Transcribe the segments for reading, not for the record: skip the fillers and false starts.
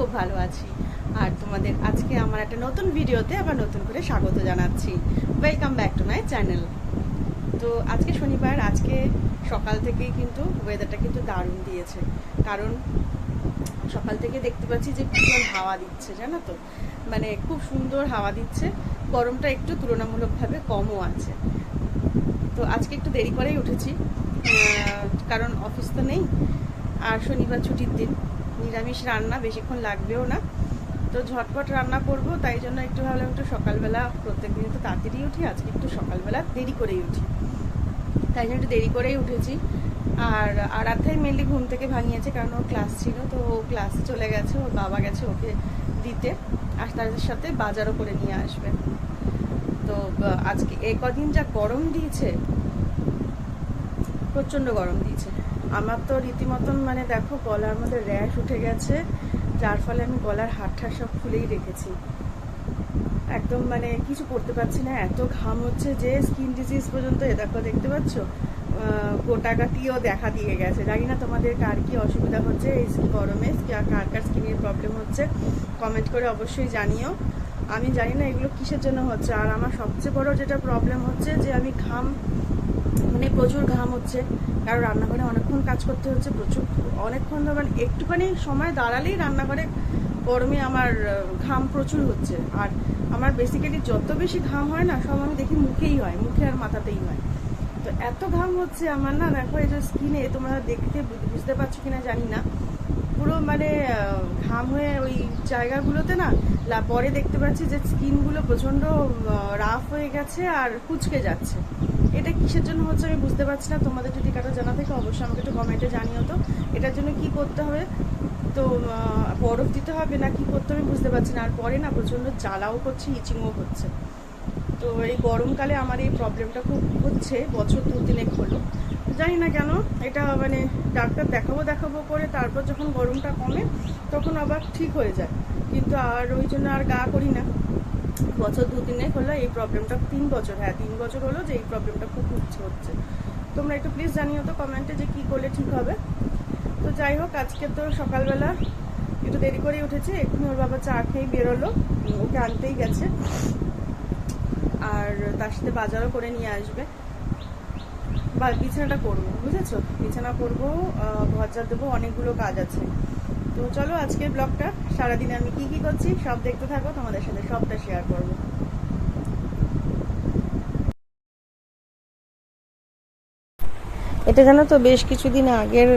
খুব ভালো আছি। আর তোমাদের আজকে আমার একটা নতুন ভিডিওতে আবার নতুন করে স্বাগত জানাচ্ছি। Welcome back to my channel. তো আজকে শনিবার, আজকে সকাল থেকেই কিন্তু ওয়েদারটা কিন্তু দারুণ দিয়েছে। কারণ সকাল থেকে দেখতে পাচ্ছি যে ভীষণ হাওয়া দিচ্ছে, জানো তো, মানে খুব সুন্দর হাওয়া দিচ্ছে। গরমটা একটু তুলনামূলকভাবে কমও আছে। তো আজকে একটু দেরি করেই উঠেছি, কারণ অফিস তো নেই আর শনিবার ছুটির দিন, নিরামিষ রান্না, বেশিক্ষণ লাগবেও না। তো ঝটপট রান্না করব, তাই জন্য একটু ভাবলাম একটু সকালবেলা, প্রত্যেকদিন তো তাড়াতাড়ি উঠি, আজকে একটু সকালবেলা দেরি করেই উঠি, তাই জন্য একটু দেরি করেই উঠেছি। আর আরাধ্যাই মেনলি ঘুম থেকে ভাঙিয়েছে, কারণ ওর ক্লাস ছিল, তো ও ক্লাসে চলে গেছে, ওর বাবা গেছে ওকে দিতে, আর তাদের সাথে বাজারও করে নিয়ে আসবে। তো আজকে এই কদিন যা গরম দিয়েছে, প্রচণ্ড গরম দিয়েছে। আমার তো রীতিমতন মানে দেখো গলার মধ্যে র্যাশ উঠে গেছে, যার ফলে আমি গলার হাড় সব খুলেই রেখেছি। একদম মানে কিছু করতে পারছি না, এত ঘাম হচ্ছে যে স্কিন ডিজিজ পর্যন্ত দেখো, দেখতে পাচ্ছ গোটাগাটিও দেখা দিয়ে গেছে। জানি না তোমাদের কার কি অসুবিধা হচ্ছে এই গরমে, কার কার স্কিনের প্রবলেম হচ্ছে, কমেন্ট করে অবশ্যই জানিও। আমি জানি না এগুলো কিসের জন্য হচ্ছে। আর আমার সবচেয়ে বড় যেটা প্রবলেম হচ্ছে যে আমি মানে প্রচুর ঘাম হচ্ছে, কারণ রান্নাঘরে অনেকক্ষণ কাজ করতে হচ্ছে, প্রচুর অনেকক্ষণ, মানে একটুখানি সময় দাঁড়ালেই রান্নাঘরে গরমে আমার ঘাম প্রচুর হচ্ছে। আর আমার বেসিক্যালি যত বেশি ঘাম হয় না, সব আমি দেখি মুখেই হয়, মুখে আর মাথাতেই হয়। তো এত ঘাম হচ্ছে আমার, না দেখো এই যে স্কিনে, তোমরা দেখতে বুঝতে পারছো কিনা জানি না, পুরো মানে ঘাম হয়ে ওই জায়গাগুলোতে না, পরে দেখতে পাচ্ছি যে স্কিনগুলো প্রচণ্ড রাফ হয়ে গেছে আর কুচকে যাচ্ছে। এটা কিসের জন্য হচ্ছে আমি বুঝতে পারছি না। তোমাদের যদি কারো জানা থাকে অবশ্যই আমাকে একটু কমেন্টে জানিও তো, এটার জন্য কি করতে হবে। তো বরফ দিতে হবে না কি করতে হবে বুঝতে পারছি না। আর পরে না প্রচণ্ড জ্বালাও করছে, ইচিংও হচ্ছে। তো এই গরমকালে আমার এই প্রবলেমটা খুব হচ্ছে, বছর 2-3 হলো, জানি না কেন। এটা মানে ডাক্তার দেখাবো করে তারপর যখন গরমটা কমে তখন আবার ঠিক হয়ে যায়, কিন্তু আর ওই জন্য আর গা করি না। বছর 2-3 হলো এই প্রবলেমটা, 3 বছর, হ্যাঁ 3 বছর হলো যে এই প্রবলেমটা খুব হচ্ছে। তোমরা একটু প্লিজ জানিও তো কমেন্টে যে কী করলে ঠিক হবে। তো যাই হোক, আজকে তো সকালবেলা একটু দেরি করেই উঠেছি, এক্ষুনি ওর বাবা চা খেয়েই বেরোলো, ওকে আনতেই গেছে, আর তার সাথে বাজারও করে নিয়ে আসবে। বা বিছানাটা করবো, বুঝেছো, বিছানা করবো, ঘর ঝাড় দেবো, অনেকগুলো কাজ আছে। তো চলো আজকের ব্লগটা, সারাদিনে আমি কি কি করছি সব দেখতে থাকো, তোমাদের সাথে সবটা শেয়ার করবো। এটা জানো তো বেশ কিছুদিন আগের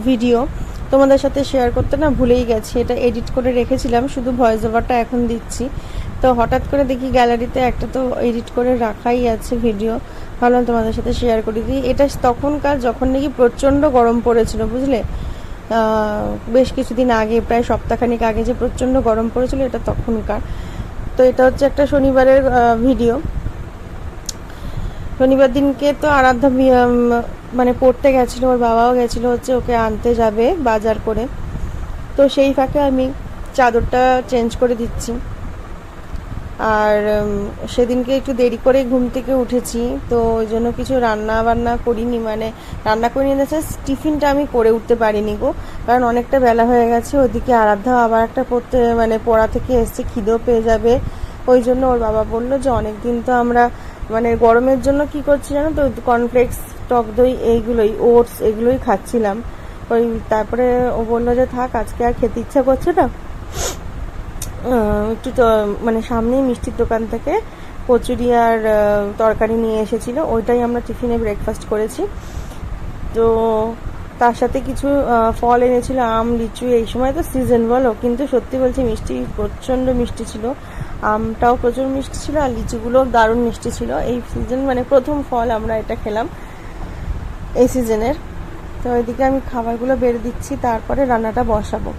ভিডিও, তোমাদের সাথে শেয়ার করতে না ভুলেই গেছি। এটা এডিট করে রেখেছিলাম, শুধু ভয়েস ওভারটা এখন দিচ্ছি। তো হঠাৎ করে দেখি গ্যালারিতে একটা তো এডিট করে রাখাই আছে ভিডিও, ভাবলাম তোমাদের সাথে শেয়ার করে দিই। এটা তখনকার যখন নাকি প্রচণ্ড গরম পড়েছিল, বুঝলে, বেশ কিছুদিন আগে, প্রায় সপ্তাহখানিক আগে যে প্রচণ্ড গরম পড়েছিল, এটা তখনকার। তো এটা হচ্ছে একটা শনিবারের ভিডিও। শনিবার দিনকে তো আরাধ্যা মানে পড়তে গেছিলো, ওর বাবাও গেছিলো হচ্ছে ওকে আনতে যাবে বাজার করে। তো সেই ফাঁকে আমি চাদরটা চেঞ্জ করে দিচ্ছি। আর সেদিনকে একটু দেরি করে ঘুম থেকে উঠেছি, তো ওই জন্য কিছু রান্না বান্না করিনি, মানে রান্না করিনি ইন দ্য সেন্স টিফিনটা আমি করে উঠতে পারিনি গো, কারণ অনেকটা বেলা হয়ে গেছে। ওইদিকে আরাধ্যা আবার একটা পড়া থেকে এসছে, খিদেও পেয়ে যাবে। ওই জন্য ওর বাবা বললো যে অনেকদিন তো আমরা মানে গরমের জন্য কি করছি জানো তো, কর্নফ্লেক্স, টক দই, এইগুলোই, ওটস, এগুলোই খাচ্ছিলাম। ওই তারপরে ও বললো যে থাক, আজকে আর খেতে ইচ্ছা করছে না। একটু মানে সামনেই মিষ্টির দোকান থেকে কচুরি আর তরকারি নিয়ে এসেছিল, ওইটাই আমরা টিফিনে ব্রেকফাস্ট করেছি। তো তার সাথে কিছু ফল এনেছিল, আম, লিচু, এই সময় তো সিজন বলো, কিন্তু সত্যি বলছি মিষ্টি, প্রচণ্ড মিষ্টি ছিল। আমটাও প্রচুর মিষ্টি ছিল আর লিচুগুলোও দারুণ মিষ্টি ছিল। এই সিজন মানে প্রথম ফল আমরা এটা খেলাম এই সিজনের। তো ওইদিকে আমি খাবারগুলো বেড়ে দিচ্ছি, তারপরে রান্নাটা বসাবো।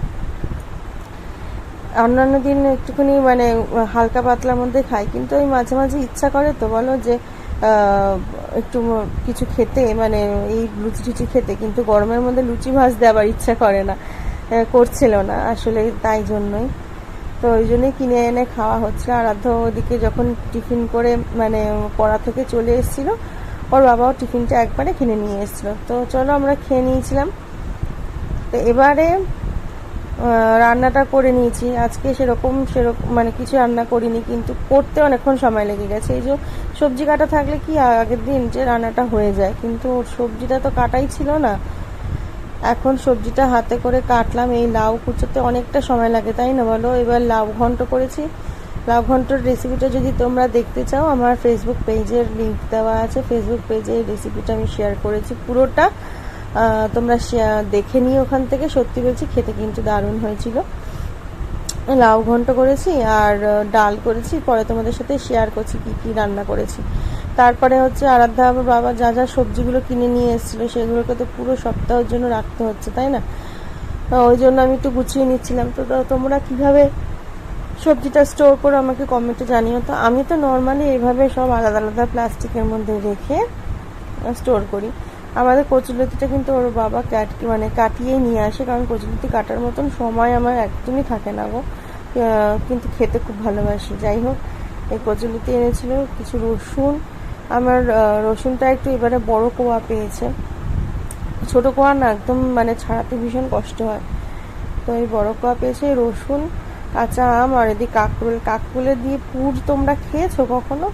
অন্যান্য দিন একটুখানি মানে হালকা পাতলার মধ্যে খাই, কিন্তু ওই মাঝে মাঝে ইচ্ছা করে তো বলো যে একটু কিছু খেতে, মানে এই লুচি টুচি খেতে, কিন্তু গরমের মধ্যে লুচি ভাজতে আবার ইচ্ছা করে না, করছিল না আসলে, তাই জন্যই। তো ওই জন্যই কিনে এনে খাওয়া হচ্ছে। আরাধ্য ওদিকে যখন টিফিন করে মানে পড়া থেকে চলে এসেছিলো, ওর বাবাও টিফিনটা একবারে কিনে নিয়ে এসেছিলো। তো চলো আমরা খেয়ে নিয়েছিলাম। তো এবারে রান্নাটা করে নিয়েছি। আজকে সেরকম মানে কিছু রান্না করিনি, কিন্তু করতে অনেকক্ষণ সময় লেগে গেছে। এই যে সবজি কাটা থাকলে কি আগের দিন যে রান্নাটা হয়ে যায়, কিন্তু সবজিটা তো কাটাই ছিল না। এখন সবজিটা হাতে করে কাটলাম। এই লাউ কুচোতে অনেকটা সময় লাগে, তাই না বলো? এবার লাউ ঘন্ট করেছি। লাউ ঘন্টর রেসিপিটা যদি তোমরা দেখতে চাও, আমার ফেসবুক পেজের লিঙ্ক দেওয়া আছে। ফেসবুক পেজে এই রেসিপিটা আমি শেয়ার করেছি পুরোটা। তোমরা দেখে নিও ওখান থেকে। সত্যি বলছি, খেতে কিন্তু দারুণ হয়েছিল। লাউ ঘন্ট করেছি আর ডাল করেছি, পরে তোমাদের সাথে শেয়ার করছি কি কি রান্না করেছি। তারপরে হচ্ছে আরাধ্যা বাবা যা যা সবজিগুলো কিনে নিয়ে এসেছিলো, সেগুলোকে তো পুরো সপ্তাহের জন্য রাখতে হচ্ছে, তাই না? ওই জন্য আমি একটু গুছিয়ে নিচ্ছিলাম। তো তোমরা কিভাবে সবজিটা স্টোর করে আমাকে কমেন্টে জানিও। তো আমি তো নর্মালি এইভাবে সব আলাদা আলাদা প্লাস্টিকের মধ্যে রেখে স্টোর করি। আমাদের কচুলতিটা কিন্তু ওর বাবা কাটিয়েই নিয়ে আসে, কারণ কচুলতি কাটার মতন সময় আমার একদমই থাকে না গো। কিন্তু খেতে খুব ভালোবাসি। যাই হোক, এই কচুলতি এনেছিল, কিছু রসুন। আমার রসুনটা একটু এবারে বড় কোয়া পেয়েছে, ছোট কোয়া না, একদম মানে ছাড়াতে ভীষণ কষ্ট হয়। তো এই বড় কোয়া পেয়েছে। রসুন, কাঁচা আম, আর এদিকে কাকরোল দিয়ে পুর তোমরা খেয়েছো কখনো?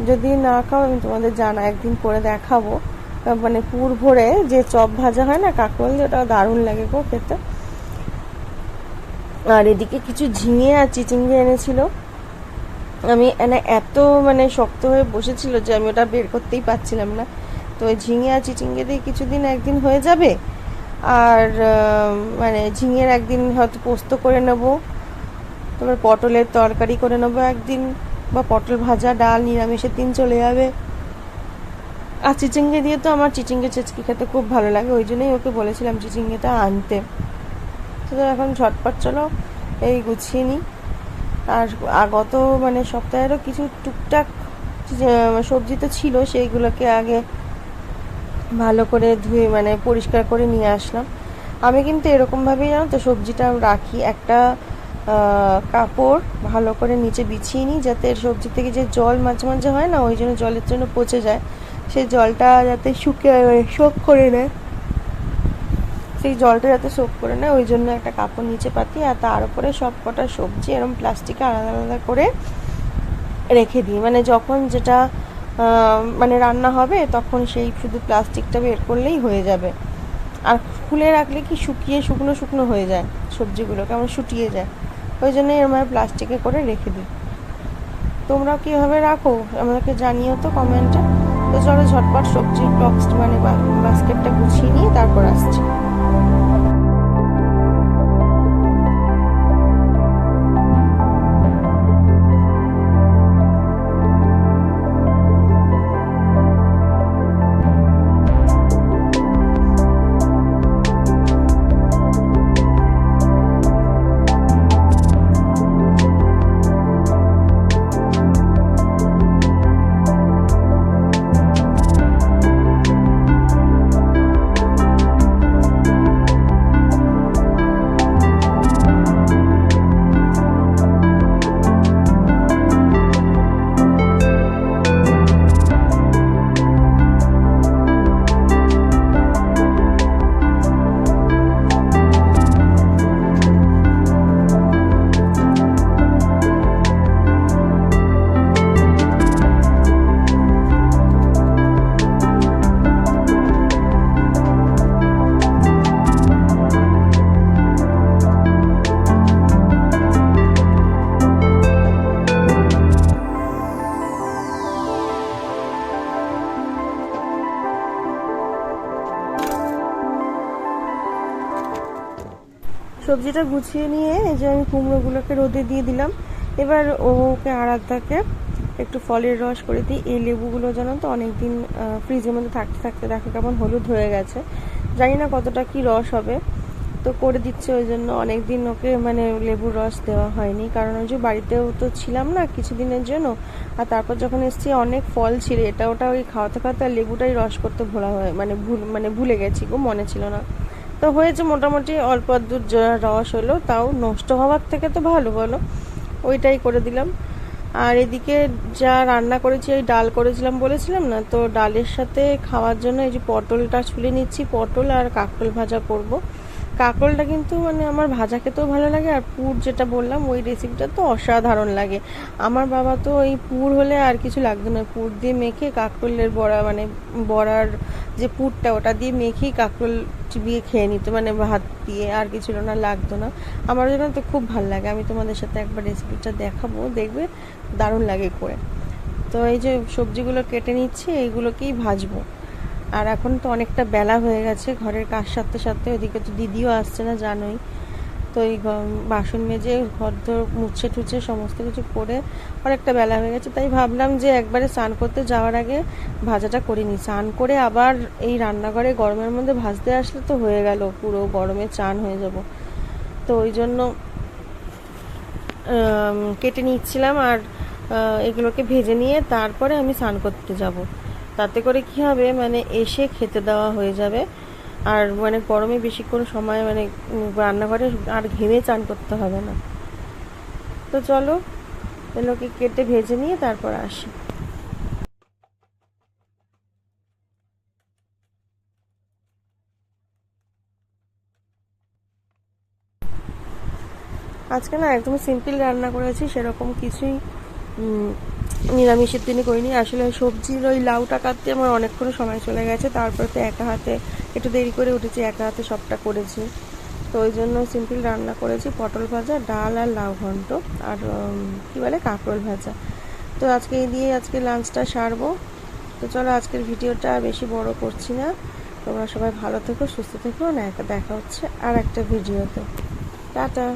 যদি না খাও আমি তোমাদের একদিন করে দেখাবো। মানে পুর ভরে যে চপ ভাজা হয় না কাকরোল দিয়ে, ওটা দারুণ লাগে গো খেতে। আর এদিকে কিছু ঝিঙে আর চিচিঙ্গে এনেছিল। আমি এত শক্ত হয়ে বসেছিল যে আমি ওটা বের করতেই পারছিলাম না। তো ওই ঝিঙে আর চিচিঙ্গে দিয়ে একদিন হয়ে যাবে। আর ঝিঙের একদিন হয়তো পোস্ত করে নেব, তারপর পটলের তরকারি করে নেবো একদিন, বা পটল ভাজা, ডাল, নিরামিষের দিন চলে যাবে। আর চিচিঙ্গে দিয়ে তো আমার চিচিঙ্গে চেচকি খেতে খুব ভালো লাগে, ওই জন্যই ওকে বলেছিলাম চিচিঙ্গেটা আনতে। তো এখন ঝটপট চলো এই গুছিয়ে নিই। আর গত সপ্তাহেরও কিছু টুকটাক সবজি তো ছিল, সেইগুলোকে আগে ভালো করে ধুয়ে পরিষ্কার করে নিয়ে আসলাম। আমি কিন্তু এরকমভাবেই জানো তো সবজিটা রাখি, একটা কাপড় ভালো করে নিচে বিছিয়ে নিই, যাতে সবজি থেকে যে জল মাঝে মাঝে হয় না, ওই জন্য জলের জন্য পচে যায়, সেই জলটা যাতে শোক করে নেয়, ওই জন্য একটা কাপড় নিচে পাতি, আর তার উপরে সব কটা সবজি এরকম প্লাস্টিকে আলাদা আলাদা করে রেখে দিই। যখন যেটা রান্না হবে তখন সেই শুধু প্লাস্টিকটা বের করলেই হয়ে যাবে। আর খুলে রাখলে কি শুকনো শুকনো হয়ে যায়, সবজিগুলো কেমন শুটিয়ে যায়, ওই জন্যই আমার প্লাস্টিকে করে রেখে দিই। তোমরা কীভাবে রাখো আমাকে জানিও তো কমেন্টে। তো চলো ঝটপট সবজির বক্স বাস্কেটটা গুছিয়ে নিয়ে তারপর আসছি। সবজিটা গুছিয়ে নিয়ে এই যে আমি কুমড়োগুলোকে রোদে দিয়ে দিলাম। এবার ওকে আরাধ্যাকে একটু ফলের রস করে দিই। এই লেবুগুলো জানো তো অনেকদিন ফ্রিজের মধ্যে থাকতে থাকতে দেখো কেমন হলুদ হয়ে গেছে, জানি না কতটা কি রস হবে, তো করে দিচ্ছে। ওই জন্য অনেকদিন ওকে লেবুর রস দেওয়া হয়নি, কারণ ওই যে বাড়িতেও তো ছিলাম না কিছুদিনের জন্য। আর তারপর যখন এসেছি অনেক ফল ছিল, এটা ওটা ওই খাওয়াতে খাওয়াতে আর লেবুটাই রস করতে ভোলা হয়, ভুলে গেছি গো, মনে ছিল না। তো হয়েছে মোটামুটি অল্প দূর রস হলো, তাও নষ্ট হওয়ার থেকে তো ভালো, বলো, ওইটাই করে দিলাম। আর এদিকে যা রান্না করেছি, এই ডাল করেছিলাম বলেছিলাম না, তো ডালের সাথে খাওয়ার জন্য এই যে পটলটা ছুলে নিচ্ছি, পটল আর কাঁকরোল ভাজা করব। কাঁকরোলটা কিন্তু মানে আমার ভাজা খেতেও ভালো লাগে, আর পুর যেটা বললাম ওই রেসিপিটা তো অসাধারণ লাগে। আমার বাবা তো এই পুর হলে আর কিছু লাগতো না, পুর দিয়ে মেখে কাঁকরোলের বড়া মানে বড়ার যে পুরটা ওটা দিয়ে মেখেই কাঁকরোল চিবিয়ে খেয়ে নিত, মানে ভাত দিয়ে আর কিছু না লাগতো না। আমার জন্য তো খুব ভালো লাগে, আমি তোমাদের সাথে একবার রেসিপিটা দেখাবো, দেখবে দারুণ লাগে করে। তো এই যে সবজিগুলো কেটে নিচ্ছি, এইগুলোকেই ভাজবো। আর এখন তো অনেকটা বেলা হয়ে গেছে, ঘরের কাজ সারতে সারতে, ওইদিকে তো দিদিও আসছে না জানোই। তো এই বাসন মেজে ঘর ধর মুছে টুছে সমস্ত কিছু করে অনেকটা বেলা হয়ে গেছে, তাই ভাবলাম যে একবারে স্নান করতে যাওয়ার আগে ভাজাটা করে নিই। স্নান করে আবার এই রান্নাঘরে গরমের মধ্যে ভাজতে আসলে তো হয়ে গেল, পুরো গরমে চান হয়ে যাব। তো ওই জন্য কেটে নিচ্ছিলাম, আর এগুলোকে ভেজে নিয়ে তারপরে আমি স্নান করতে যাব। তাতে করে কি হবে, মানে এসে খেতে দেওয়া হয়ে যাবে, আর মানে গরমে বেশিক্ষণ সময় মানে রান্নাঘরে আর ঘেমে চান করতে হবে না। তো চলো এগুলোকে কেটে ভেজে নিয়ে তারপর আসি। আজকে না একদম সিম্পল রান্না করেছি, সেরকম কিছুই নিরামিষের দিনে করিনি। আসলে সবজির ওই লাউটা কাটতে আমার অনেকক্ষণ সময় চলে গেছে, তারপর তো একা হাতে একটু দেরি করে উঠেছি, একা হাতে সবটা করেছি। তো ওই জন্য সিম্পল রান্না করেছি, পটল ভাজা, ডাল আর লাউ ঘন্ট, আর কী বলে কাঁকরোল ভাজা। তো আজকে এই দিয়ে আজকে লাঞ্চটা সারবো। তো চলো আজকের ভিডিওটা বেশি বড় করছি না, তোমরা সবাই ভালো থেকো, সুস্থ থেকো, না দেখা হচ্ছে আর একটা ভিডিওতে। টাটা।